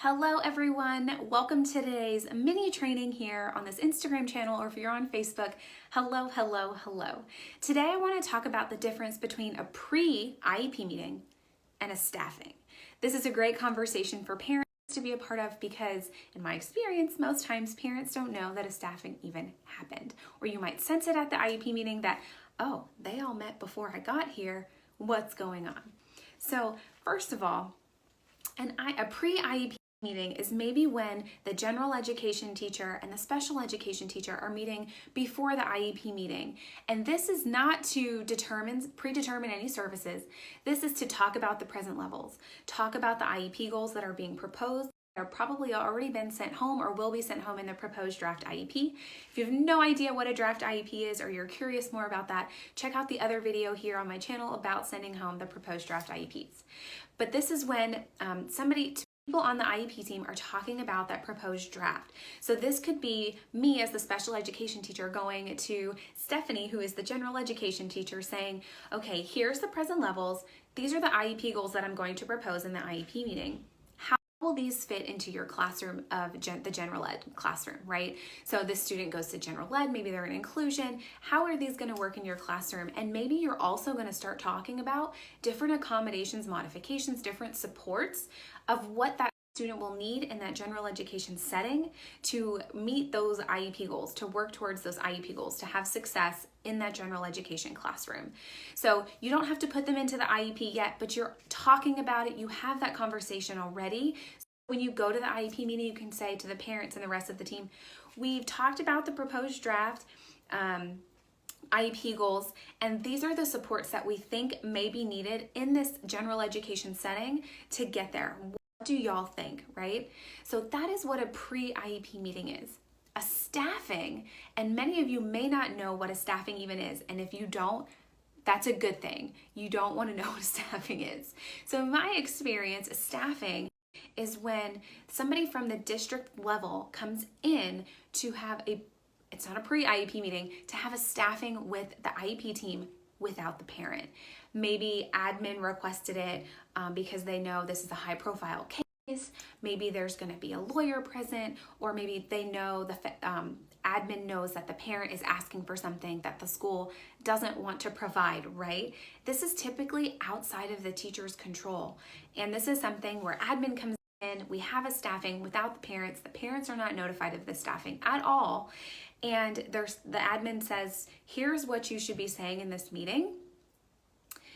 Hello everyone, welcome to today's mini training here on this Instagram channel, or if you're on Facebook, hello. Today I want to talk about the difference between a pre-IEP meeting and a staffing. This is a great conversation for parents to be a part of because in my experience, most times parents don't know that a staffing even happened. Or you might sense it at the IEP meeting that, oh, they all met before I got here, what's going on? So first of all, a pre-IEP meeting is maybe when the general education teacher and the special education teacher are meeting before the IEP meeting. And this is not to predetermine any services. This is to talk about the present levels, talk about the IEP goals that are being proposed, that are probably already been sent home or will be sent home in the proposed draft IEP. If you have no idea what a draft IEP is or you're curious more about that, check out the other video here on my channel about sending home the proposed draft IEPs. But this is when people on the IEP team are talking about that proposed draft. So this could be me as the special education teacher going to Stephanie, who is the general education teacher, saying, okay, here's the present levels. These are the IEP goals that I'm going to propose in the IEP meeting. How will these fit into your classroom of the general ed classroom, right? So this student goes to general ed, maybe they're in inclusion. How are these going to work in your classroom? And maybe you're also going to start talking about different accommodations, modifications, different supports of what that student will need in that general education setting to meet those IEP goals, to work towards those IEP goals, to have success in that general education classroom. So you don't have to put them into the IEP yet, but you're talking about it. You have that conversation already. So when you go to the IEP meeting, you can say to the parents and the rest of the team, we've talked about the proposed draft IEP goals, and these are the supports that we think may be needed in this general education setting to get there. What do y'all think, right? So that is what a pre-IEP meeting is. A staffing, and many of you may not know what a staffing even is, and if you don't, that's a good thing. You don't want to know what a staffing is. So in my experience, a staffing is when somebody from the district level comes in to have it's not a pre-IEP meeting, to have a staffing with the IEP team without the parent. Maybe admin requested it because they know this is a high profile case. Maybe there's going to be a lawyer present, or maybe they know the admin knows that the parent is asking for something that the school doesn't want to provide, right? This is typically outside of the teacher's control. And this is something where admin comes in, we have a staffing without the parents are not notified of the staffing at all. And the admin says, here's what you should be saying in this meeting.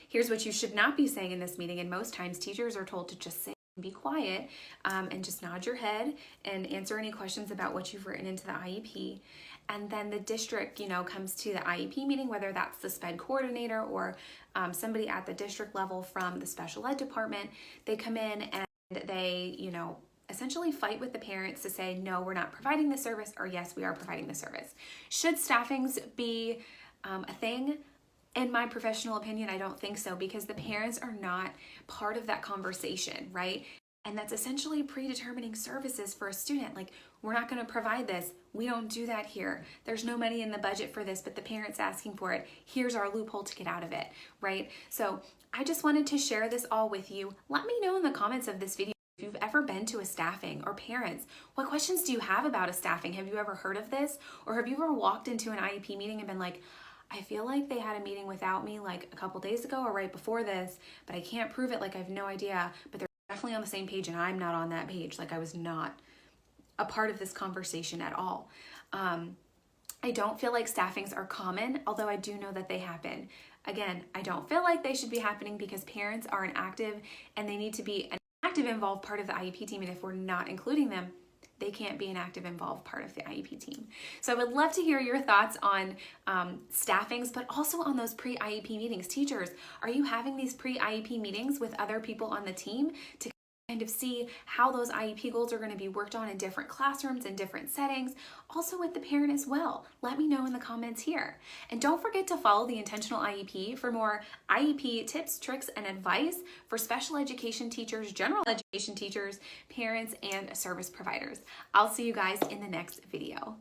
Here's what you should not be saying in this meeting. And most times teachers are told to just sit and be quiet and just nod your head and answer any questions about what you've written into the IEP. And then the district, comes to the IEP meeting, whether that's the SPED coordinator or somebody at the district level from the special ed department. They come in and they, essentially fight with the parents to say, no, we're not providing the service, or yes, we are providing the service. Should staffings be a thing? In my professional opinion, I don't think so, because the parents are not part of that conversation, right? And that's essentially predetermining services for a student. Like, we're not going to provide this. We don't do that here. There's no money in the budget for this, but the parent's asking for it. Here's our loophole to get out of it, right? So I just wanted to share this all with you. Let me know in the comments of this video if you've ever been to a staffing, or parents, what questions do you have about a staffing? Have you ever heard of this? Or have you ever walked into an IEP meeting and been like, I feel like they had a meeting without me like a couple days ago or right before this, but I can't prove it, like I have no idea, but they're definitely on the same page and I'm not on that page, like I was not a part of this conversation at all. I don't feel like staffings are common, although I do know that they happen. Again, I don't feel like they should be happening because parents are an active and they need to be an active involved part of the IEP team, and if we're not including them, they can't be an active involved part of the IEP team. So I would love to hear your thoughts on staffings, but also on those pre-IEP meetings. Teachers, are you having these pre-IEP meetings with other people on the team to kind of see how those IEP goals are going to be worked on in different classrooms and different settings, also with the parent as well? Let me know in the comments here. And don't forget to follow the Intentional IEP for more IEP tips, tricks, and advice for special education teachers, general education teachers, parents, and service providers. I'll see you guys in the next video.